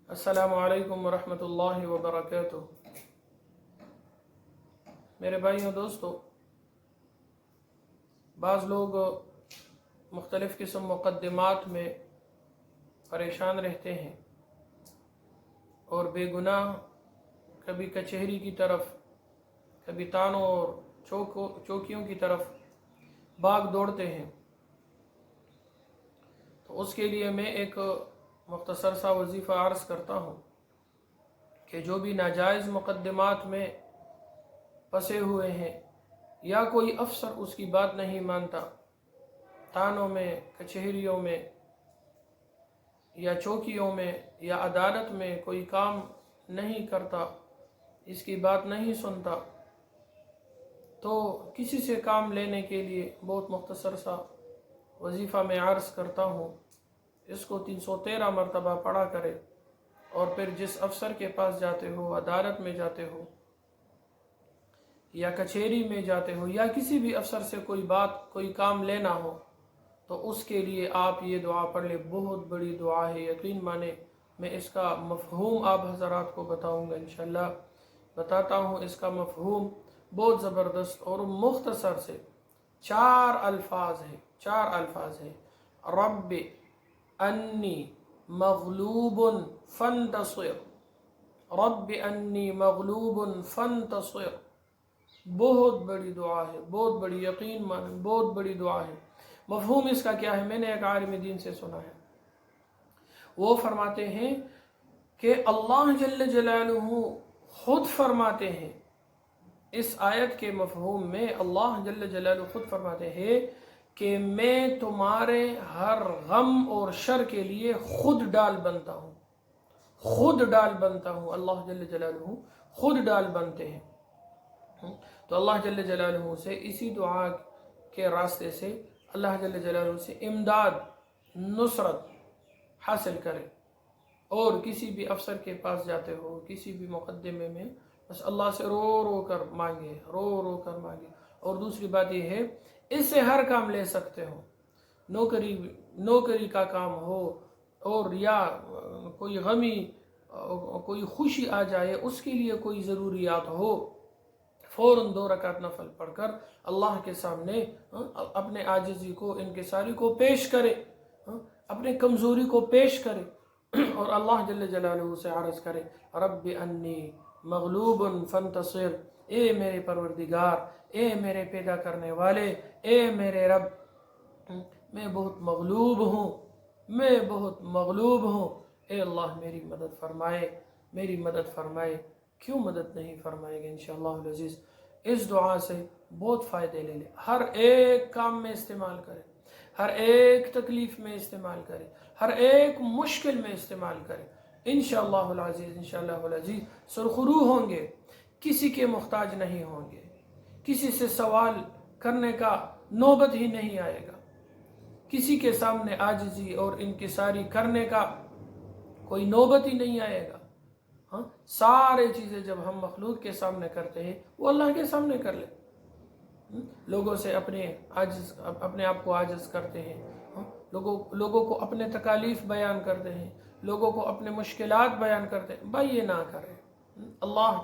अस्सलामु अलैकुम वरहमतुल्लाहि वबरकातुह। मेरे भाइयों दोस्तों, बाज़ लोग मुख्तलिफ़ किस्म मुक़द्दिमात में परेशान रहते हैं और बेगुनाह कभी कचहरी की तरफ, कभी तानों और चौकियों की तरफ भाग दौड़ते हैं। तो उसके लिए मैं एक मुख्तसर सा वजीफ़ा अर्ज़ करता हूँ कि जो भी नाजायज़ मुक़द्दिमात में फंसे हुए हैं या कोई अफसर उसकी बात नहीं मानता, थानों में, कचहरियों में या चौकियों में या अदालत में कोई काम नहीं करता, इसकी बात नहीं सुनता, तो किसी से काम लेने के लिए बहुत मुख्तसर सा वजीफ़ा में अर्ज़ करता हूँ। इसको 313 मरतबा पढ़ा करे और फिर जिस अफसर के पास जाते हो, अदालत में जाते हो या कचहरी में जाते हो या किसी भी अफसर से कोई काम लेना हो, तो उसके लिए आप ये दुआ पढ़ ले। बहुत बड़ी दुआ है, यकीन माने। मैं इसका मफ़हूम आप हज़रात को बताऊँगा, इंशाअल्लाह बताता हूँ। इसका मफ़हूम बहुत ज़बरदस्त और मुख्तसर से 4 अल्फाज है। रब्बि अन्नी मग़लूबुन फ़ंतसिर, रब्बि अन्नी मग़लूबुन फ़ंतसिर। बहुत बड़ी दुआ है, बहुत बड़ी, यकीन माने बहुत बड़ी दुआ है। मफ़हूम इसका क्या है? मैंने एक आलिम दीन से सुना है, वो फरमाते हैं कि अल्लाह जल्ल जलालुहु खुद फरमाते हैं, इस आयत के मफ़हूम में अल्लाह जल्ल जलालुहु खुद फरमाते हैं कि मैं तुम्हारे हर गम और शर के लिए खुद डाल बनता हूँ, खुद डाल बनता हूँ। अल्लाह जल्ल जलालुहु खुद डाल बनते हैं। तो अल्लाह जल्ल जलालुहु से इसी दुआ के रास्ते से अल्लाह जल्ल जलालुहु से इमदाद, नुसरत हासिल करें। और किसी भी अफसर के पास जाते हो, किसी भी मुक़द्दमे में, बस अल्लाह से रो रो कर मांगे। और दूसरी बात यह है, इससे हर काम ले सकते हो। नौकरी का काम हो और या कोई गमी, कोई खुशी आ जाए, उसके लिए कोई ज़रूरियात हो, फ़ौरन 2 रकात नफल पढ़कर अल्लाह के सामने अपने आजिज़ी को, इनकिसारी को पेश करे, अपने कमज़ोरी को पेश करे और अल्लाह जल्ल जलालुहु से अर्ज़ करे, रब्बि अन्नी मग़लूबुन फ़ंतसिर। ए मेरे परवरदिगार, ए मेरे पैदा करने वाले, ए मेरे रब, मैं बहुत मग़लूब हूँ। ए अल्लाह मेरी मदद फरमाए। क्यों मदद नहीं फरमाएंगे? इंशाअल्लाह अज़ीज़ इस दुआ से बहुत फ़ायदे ले ले। हर एक काम में इस्तेमाल करें, हर एक तकलीफ़ में इस्तेमाल करें, हर एक मुश्किल में इस्तेमाल करें। इंशाअल्लाह अज़ीज़ सुरखरू होंगे, किसी के मुहताज नहीं होंगे, किसी से सवाल करने का नौबत ही नहीं आएगा, किसी के सामने आजिज़ी और इनकिसारी करने का कोई नौबत ही नहीं आएगा। सारे चीज़ें जब हम मखलूक के सामने करते हैं, वो अल्लाह के सामने कर ले। लोगों से अपने आप को आजिज़ करते हैं, लोगों को अपने तकालीफ बयान करते हैं, लोगों को अपने मुश्किलात बयान करते हैं। भाई ये ना करें। अल्लाह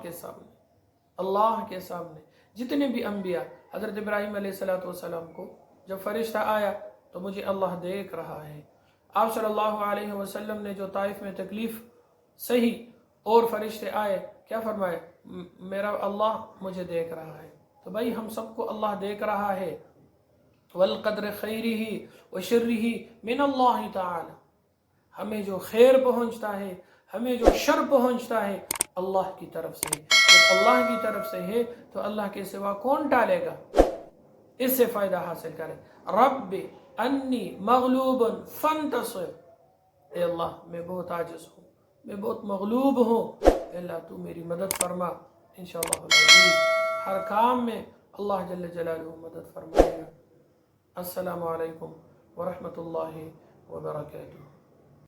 के सामने जितने भी अम्बिया, हज़रत इब्राहीम अलैहिस्सलाम को जब फरिश्ता आया तो मुझे अल्लाह देख रहा है। आप सल्लल्लाहु अलैहि वसल्लम ने जो ताइफ में तकलीफ़ सही और फरिश्ते आए, क्या फरमाए? मेरा अल्लाह मुझे देख रहा है। तो भाई हम सबको अल्लाह देख रहा है। वल क़द्र खैरिही व शर्रिही मिनल्लाहि ताला। हमें जो खैर पहुँचता है, हमें जो शर पहुँचता है, अल्लाह की तरफ से। जब अल्लाह की तरफ से है तो अल्लाह के सिवा कौन टालेगा? इससे फ़ायदा हासिल करें। रब्बि अन्नी मग़लूबुन फ़ंतसिर। ए अल्लाह, मैं बहुत आजिज़ हूँ, मैं बहुत मग़लूब हूँ। अल्लाह तू मेरी मदद फरमा। इंशाअल्लाह हर काम में अल्लाह जल्ल जलालुहु मदद फरमाएगा। अस्सलामु अलैकुम व रहमतुल्लाहि व बरकातुहू।